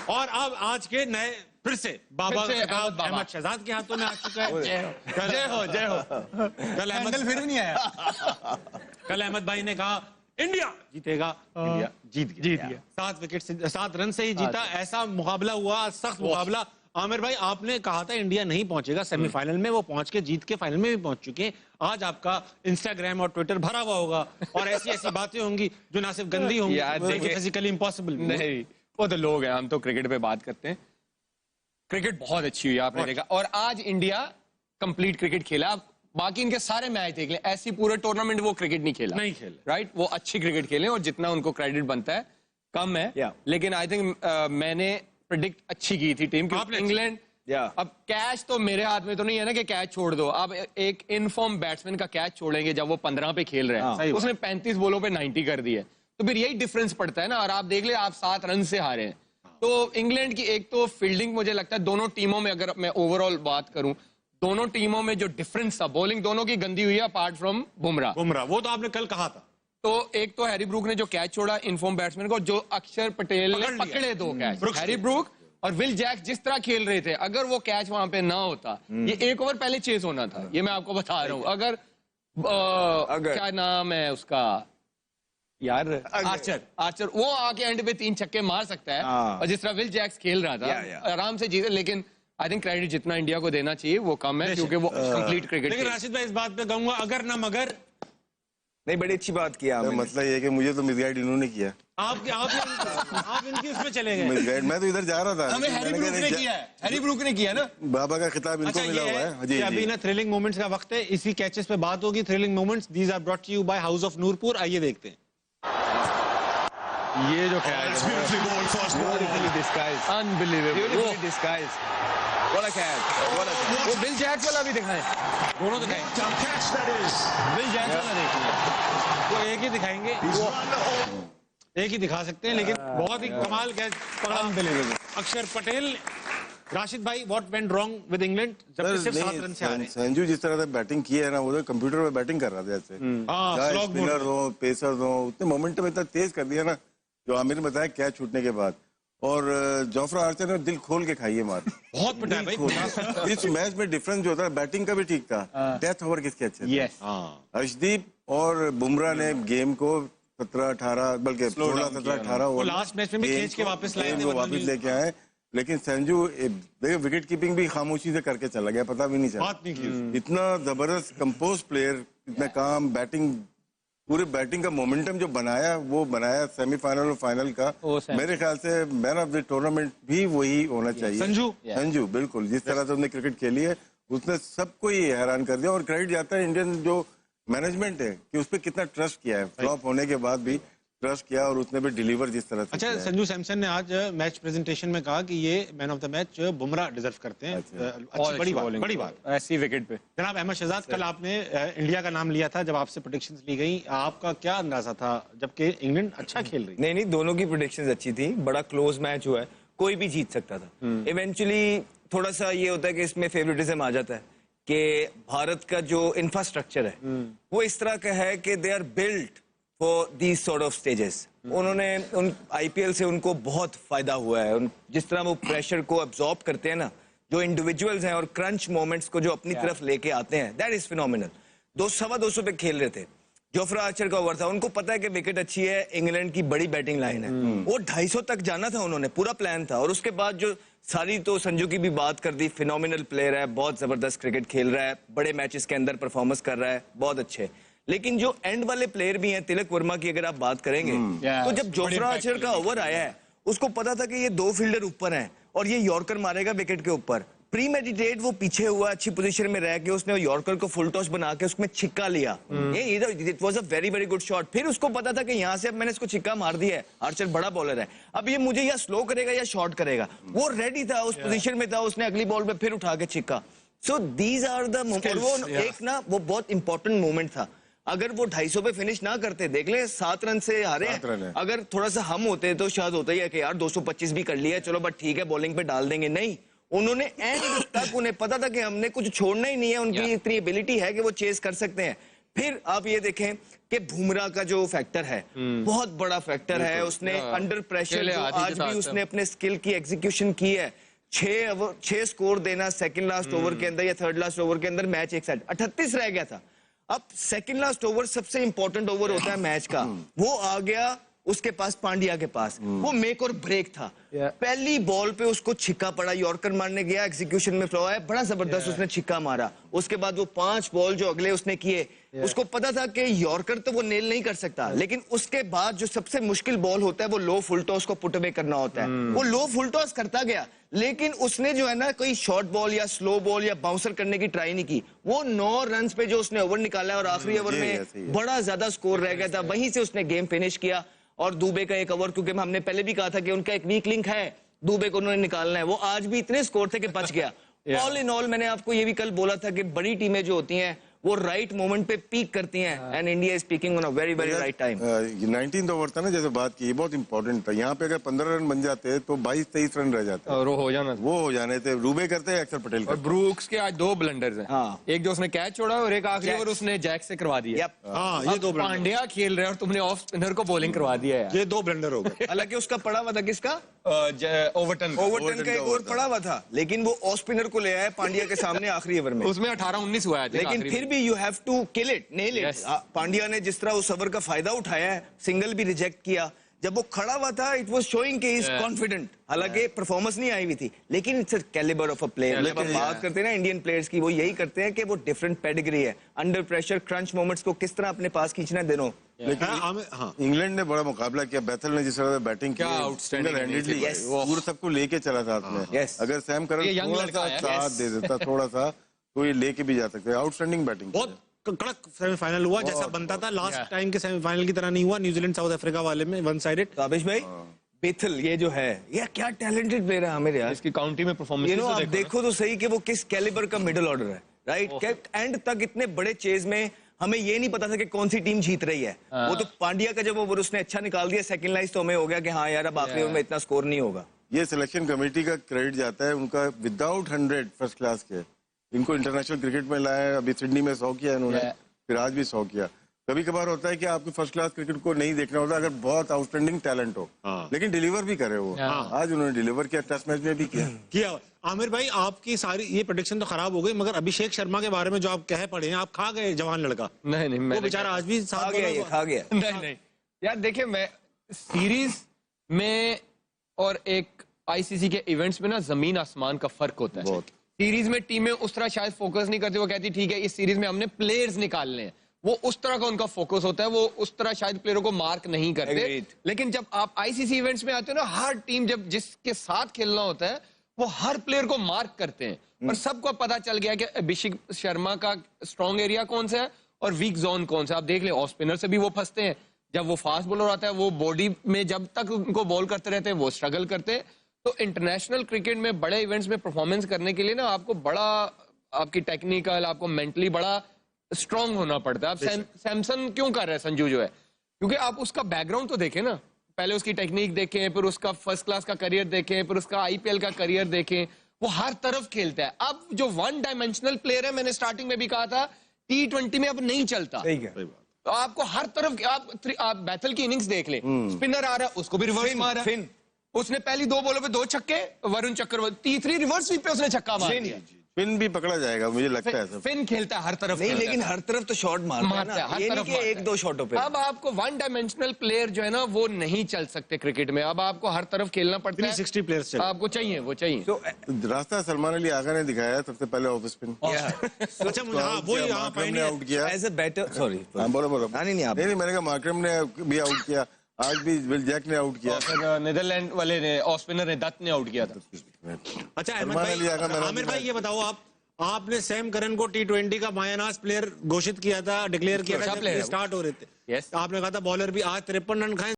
और अब आज के नए फिर से बाबा अहमद शहजाद के हाथों में आ चुका है। जय हो जय हो। कल अहमद फिर नहीं आया। कल अहमद भाई ने कहा इंडिया जीतेगा, इंडिया जीत गया। 7 विकेट से 7 रन से ही जीता। ऐसा मुकाबला हुआ, सख्त मुकाबला। आमिर भाई, आपने कहा था इंडिया नहीं पहुंचेगा सेमीफाइनल में, वो पहुंच के जीत के फाइनल में भी पहुंच चुके हैं। आज आपका इंस्टाग्राम और ट्विटर भरा हुआ होगा और ऐसी ऐसी बातें होंगी जो ना सिर्फ गंदी होंगी, फिजिकली इम्पॉसिबल नहीं। वो तो लोग हैं, हम तो क्रिकेट पे बात करते हैं। क्रिकेट बहुत अच्छी हुई आपने देखा, और आज इंडिया कंप्लीट क्रिकेट खेला। आप बाकी इनके सारे मैच देख लें, ऐसी पूरे टूर्नामेंट वो क्रिकेट नहीं खेला, राइट। वो अच्छी क्रिकेट खेले और जितना उनको क्रेडिट बनता है कम है। लेकिन आई थिंक मैंने प्रेडिक्ट अच्छी की थी टीम, क्योंकि इंग्लैंड अब कैच तो मेरे हाथ में तो नहीं है ना कि कैच छोड़ दो। अब एक इनफॉर्म बैट्समैन का कैच छोड़ेंगे जब वो 15 पे खेल रहे हैं, उसने 35 बॉलों पे 90 कर दी है, तो फिर यही डिफरेंस पड़ता है ना। और आप देख ले, आप 7 रन से हारे हैं। तो इंग्लैंड की एक तो फील्डिंग, मुझे लगता है दोनों टीमों में, अगर मैं ओवरऑल बात करूं, दोनों टीमों में जो डिफरेंस था, बॉलिंग दोनों की गंदी हुई है अपार्ट फ्रॉम बुमराह। वो तो आपने कल कहा था। तो एक तो हैरी ब्रूक ने जो कैच छोड़ा इनफॉर्म बैट्समैन को, जो अक्षर पटेल ने पकड़े 2 कैच, हैरी ब्रूक और विल जैक्स जिस तरह खेल रहे थे, अगर वो कैच वहां पे ना होता, ये 1 ओवर पहले चेस होना था। ये मैं आपको बता रहा हूं। अगर क्या नाम है उसका यार, आर्चर वो आके एंड पे 3 छक्के मार सकता है, और जिस तरह विल जैक्स खेल रहा था आराम से जीते। लेकिन आई थिंक क्रेडिट जितना इंडिया को देना चाहिए वो कम है, क्योंकि वो कंप्लीट क्रिकेट। लेकिन राशिद भाई, इस बात पे कहूंगा, अगर ना मगर नहीं, बड़ी अच्छी बात किया आपने। मतलब ये कि मुझे तो मिसगाइड इन्होंने किया। आप इनकी उसमें चले गए। मिसगाइड, मैं तो इधर जा रहा था। हमें हैरी ब्रूक ने किया है, हैरी ब्रूक ने किया ना। बाबा का खिताब इनको मिला हुआ है। जी, अभी ना थ्रिलिंग मोमेंट्स का वक्त है, इसी कैचेस पे बात होगी। Thrilling moments, these are brought to you by house of Noorpur. आइए देखते हैं ये जो कैच है, unbelievable disguise. What a catch! What a catch! वो विल जैक्स वाला भी दिखाएं, दोनों दिखाएं। विल जैक्स वाला देखिए, वो एक ही दिखाएंगे, एक ही दिखा सकते हैं, लेकिन बहुत ही कमाल कैच पकड़ा। अनबिलीवेबल। अक्षर पटेल। राशिद भाई, what went wrong with England जब सिर्फ 7 रन से हारे? संजू जिस तरह से बैटिंग की है ना, वो तो कंप्यूटर पे बैटिंग कर रहा था ऐसे। स्पिनर हो, पेसर हो, उतने मोमेंटम इतना तेज कर दिया ना, जो आमिर ने बताया कैच छूटने के बाद। और जोफ्रा आर्चर ने दिल खोल के खाई है मार, बहुत पिटा है भाई। इस मैच में डिफरेंस जो था, बैटिंग का भी ठीक था, डेथ ओवर किसके अच्छे थे? अर्शदीप और बुमराह ने गेम को 17-18 बल्कि 16-17-18 ओवर लास्ट मैच में भी खींच के वापस लाए थे, वापस लेके आए। लेकिन संजू विकेट कीपिंग भी खामोशी से करके चला गया, पता भी नहीं चला। इतना जबरदस्त कंपोज प्लेयर, इतना काम, बैटिंग, पूरे बैटिंग का मोमेंटम जो बनाया, वो बनाया सेमीफाइनल और फाइनल का। मेरे ख्याल से मैन ऑफ द टूर्नामेंट भी वही होना चाहिए। संजू बिल्कुल, जिस तरह से उसने क्रिकेट खेली है, उसने सबको ही हैरान कर दिया। और क्रेडिट जाता है इंडियन जो मैनेजमेंट है कि उस पर कितना ट्रस्ट किया है, फ्लॉप होने के बाद भी ट्रस्ट किया, और उसने भी डिलीवर जिस तरह से। अच्छा, संजू सैमसन ने आज मैच प्रेजेंटेशन में कहा कि ये man of the match Bumrah deserve करते हैं। अच्छी बड़ी बात ऐसी विकेट पे। जनाब अहमद शहजाद, कल आपने इंडिया का नाम लिया था जब आपसे प्रेडिक्शंस ली गई, आपका क्या अंदाजा था, जबकि इंग्लैंड अच्छा खेल रही? नहीं, दोनों की प्रेडिक्शंस अच्छी थी, बड़ा क्लोज मैच हुआ है, कोई भी जीत सकता था। इवेंचुअली थोड़ा सा ये होता है कि इसमें फेवरेटिज्म आ जाता है कि भारत का जो इंफ्रास्ट्रक्चर है वो इस तरह का है कि they are built for these sort of stages. उन्होंने उन आईपीएल से उनको बहुत फायदा हुआ है। जिस तरह वो प्रेशर को अब्सॉर्ब करते हैं ना, जो इंडिविजुअल्स हैं, और क्रंच मोमेंट्स को जो अपनी तरफ लेके आते हैं, दैट इज फिनोमिनल। 200 पे खेल रहे थे, जोफ्रा आर्चर का ओवर था, उनको पता है कि विकेट अच्छी है, इंग्लैंड की बड़ी बैटिंग लाइन है, वो 250 तक जाना था, उन्होंने पूरा प्लान था। और उसके बाद जो सारी, तो संजू की भी बात कर दी, फिनोमिनल प्लेयर है, बहुत जबरदस्त क्रिकेट खेल रहा है, बड़े मैचेस के अंदर परफॉर्मेंस कर रहा है, बहुत अच्छे। लेकिन जो एंड वाले प्लेयर भी हैं, तिलक वर्मा की अगर आप बात करेंगे, तो जब जोफ्रा आर्चर का ओवर आया है, उसको पता था कि ये 2 फील्डर ऊपर हैं और ये यॉर्कर मारेगा विकेट के ऊपर। प्री मेडिटेट वो पीछे हुआ, अच्छी पोजीशन में रह के उसने यॉर्कर को फुल टॉस बना के उसमें छिक्का लिया। It was a very very good shot. फिर उसको पता था कि यहाँ से अब मैंने इसको छिक्का मार दिया है, आर्चर बड़ा बॉलर है, अब ये मुझे या स्लो करेगा या शॉर्ट करेगा। वो रेडी था, उस पोजीशन में था, उसने अगली बॉल पे फिर उठा के छिक्का। So these are the moment. वो एक ना, वो बहुत इंपॉर्टेंट मोमेंट था। अगर वो 250 पे फिनिश ना करते, देख ले 7 रन से हारे, अगर थोड़ा सा हम होते तो शायद होता ही है कि यार 225 भी कर लिया, चलो बट ठीक है, बॉलिंग पे डाल देंगे। नहीं, उन्होंने एंड तक, उन्हें पता था कि हमने कुछ छोड़ना ही नहीं है, उनकी इतनी एबिलिटी है कि वो चेस कर सकते हैं। फिर आप ये देखें कि बुमराह का जो फैक्टर है बहुत बड़ा फैक्टर है। उसने अंडर प्रेशर आज भी उसने अपने स्किल की एग्जीक्यूशन की है। 6 स्कोर देना सेकंड लास्ट ओवर के अंदर या थर्ड लास्ट ओवर के अंदर, मैच एक साइड 38 रह गया था। अब सेकंड लास्ट ओवर सबसे इंपॉर्टेंट ओवर होता है मैच का, वो आ गया उसके पास, पांड्या के पास, वो मेक और ब्रेक था। पहली बॉल पे उसको छिक्का पड़ा, यॉर्कर मारने गया, एग्जीक्यूशन में फ्लो आया, बड़ा जबरदस्त उसने छिक्का मारा। उसके बाद वो 5 बॉल जो अगले उसने किए, उसको पता था कि यॉर्कर तो वो नेल नहीं कर सकता, लेकिन उसके बाद जो सबसे मुश्किल बॉल होता है वो लो फुल टॉस को पुट अवे करना होता है। वो लो फुल टॉस करता गया, लेकिन उसने जो है ना कोई शॉर्ट बॉल या स्लो बॉल या बाउंसर करने की ट्राई नहीं की। वो 9 रन पे जो उसने ओवर निकाला और आखिरी ओवर में बड़ा ज्यादा स्कोर रह गया था, वहीं से उसने गेम फिनिश किया। और दुबे का एक ओवर, क्योंकि हमने पहले भी कहा था कि उनका एक वीक लिंक है, दुबे को उन्होंने निकालना है, वो आज भी इतने स्कोर थे कि बच गया। ऑल इन ऑल मैंने आपको ये भी कल बोला था कि बड़ी टीमें जो होती हैं वो राइट मोमेंट पे पीक करती हैं, and India is peeking on a very very right time. 19th over था ना, जैसे बात की, बहुत इंपॉर्टेंट था। यहाँ पे अगर 15 रन बन जाते तो 22-23 रन रह जाते, और वो हो जाना, वो हो जाने थे। रूबे करते अक्षर पटेल और ब्रूक्स के आज 2 ब्लंडर्स हैं। हाँ। एक जो उसने कैच छोड़ा और एक आखिरी ओवर उसने जैक से करवा दिया। हाँ, ये 2 ब्लंडर, पांड्या खेल रहे और तुमने ऑफ स्पिनर को बॉलिंग करवा दिया है। ये 2 ब्लंडर हो गए। हालांकि उसका पड़ा हुआ था किसका, ओवरटन ओवरटन का एक ओवर पड़ा हुआ था, लेकिन वो ऑफ स्पिनर को ले आया पांड्या के सामने आखिरी ओवर में। उसमें 18-19 हुआ है, लेकिन फिर भी you have to kill it, nail it. Pandya ने जिस तरह उस ओवर का फायदा उठाया है, सिंगल भी रिजेक्ट किया, जब वो खड़ा हुआ था इट वाज शोइंग कि ही इज कॉन्फिडेंट। हालांकि परफॉर्मेंस नहीं आई हुई थी, लेकिन it's a calibre of a player. जब हम बात करते हैं ना इंडियन प्लेयर्स की, वो यही करते हैं कि वो डिफरेंट पेडिग्री है, अंडर प्रेशर क्रंच मोमेंट्स को किस तरह अपने पास खींचना है दिनों। लेकिन इंग्लैंड ने बड़ा मुकाबला किया, बैथल ने जिस तरह बैटिंग की, आउटस्टैंडिंग हैंडेडली पूरा सबको लेके चला साथ में। अगर सैम करन थोड़ा सा साथ दे देता, थोड़ा सा, तो ये लेके भी जा सकते। आउटस्टैंडिंग बैटिंग, बहुत कड़क सेमीफाइनल हुआ, जैसा बनता था। लास्ट टाइम के सेमीफाइनल की तरह नहीं हुआ, न्यूजीलैंड साउथ अफ्रीका वाले में 1 साइडेड। काबिश भाई, बेथल ये जो है, ये क्या टैलेंटेड प्लेयर है आमिर यार। इसकी काउंटी में परफॉर्मेंस यू नो, आप देखो तो सही कि वो किस कैलिबर का मिडिल ऑर्डर है, राइट। एंड तक इतने बड़े चेज में हमें ये नहीं पता था कि कौन सी टीम जीत रही है। वो तो पांड्या का जब ओवर उसने अच्छा निकाल दिया सेकंड लाइन, तो हमें हो गया कि हाँ यार अब आखिरी ओवर में इतना स्कोर नहीं होगा। ये सिलेक्शन कमेटी का क्रेडिट जाता है उनका। विदाउट 100 फर्स्ट क्लास के इनको इंटरनेशनल क्रिकेट में लाया। अभी सिडनी में 100 किया इन्होंने, फिर आज भी 100 किया। कभी कभार होता है कि आपको फर्स्ट क्लास क्रिकेट को नहीं देखना होता अगर बहुत आउटस्टैंडिंग टैलेंट हो, लेकिन डिलीवर भी करे वो। आज उन्होंने डिलीवर किया, टेस्ट मैच में भी किया। आमिर भाई, आपकी सारी ये प्रेडिक्शन तो खराब हो गई, मगर अभिषेक शर्मा के बारे में जो आप कह पड़े हैं, आप खा गए जवान लड़का। नहीं, वो बेचारा आज भी खा गया। नहीं यार, देखिए, मैं सीरीज में और एक आईसीसी के इवेंट्स में ना जमीन आसमान का फर्क होता है। सीरीज में टीमें उस तरह शायद फोकस नहीं करती, वो कहती ठीक है इस सीरीज में हमने प्लेयर्स निकालने हैं, वो उस तरह का उनका फोकस होता है, वो उस तरह शायद प्लेयरों को मार्क नहीं करते। लेकिन जब आप आईसीसी इवेंट्स में आते हो ना, हर टीम जब जिसके साथ खेलना होता है वो हर प्लेयर को मार्क करते हैं, और सबको पता चल गया कि अभिषेक शर्मा का स्ट्रॉन्ग एरिया कौन सा है और वीक जोन कौन सा। आप देख ले, ऑफ स्पिनर से भी वो फंसते हैं, जब वो फास्ट बॉलर आता है वो बॉडी में जब तक उनको बॉल करते रहते हैं वो स्ट्रगल करते हैं। तो इंटरनेशनल क्रिकेट में बड़े इवेंट्स में परफॉर्मेंस करने के लिए ना आपको बड़ा, आपकी टेक्निकल, आपको मेंटली बड़ा स्ट्रांग होना पड़ता है। आप सैमसन क्यों कर रहे हैं संजू जो है, क्योंकि आप उसका बैकग्राउंड तो देखें ना, पहले उसकी टेक्निक देखें, फिर उसका फर्स्ट क्लास का करियर देखें, फिर उसका आईपीएल का करियर देखें, वो हर तरफ खेलता है। अब जो 1 डायमेंशनल प्लेयर है, मैंने स्टार्टिंग में भी कहा था, T20 में अब नहीं चलता। तो आपको हर तरफ, आप बैथल की इनिंग्स देख ले, स्पिनर आ रहा है उसको भी रिवर्स मारा, उसने पहली 2 बॉलों पे 2 छक्के, वरुण चक्रवर्ती तीसरी रिवर्स स्वीप पे उसने छक्का मार दिया। फिन भी पकड़ा जाएगा मुझे लगता है। फिन खेलता है हर तरफ नहीं, लेकिन हर तरफ तो शॉट मारता है ना, ये नहीं कि 1-2 शॉटों पे। अब आपको 1 डायमेंशनल प्लेयर जो है ना वो नहीं चल सकते क्रिकेट में, अब आपको हर तरफ खेलना पड़ता है। 360 प्लेयर्स आपको चाहिए, वो चाहिए। रास्ता सलमान अली आगा ने दिखाया सबसे पहले ऑफ स्पिन। अच्छा, वो यहाँ ने आउट किया एज अ बैटर। सॉरी, बोलो। नहीं, मैंने कहा मार्करम ने भी आउट किया, आज भी विल जैक ने आउट किया, फिर नीदरलैंड वाले ने, ऑफ स्पिनर ने, दत्त ने आउट किया था। अच्छा आमिर भाई, ये बताओ आपने सैम करन को T20 का मायानाज प्लेयर घोषित किया था, डिक्लेयर किया था, स्टार्ट हो रहे थे। आपने कहा था बॉलर भी आज 53 रन खाए।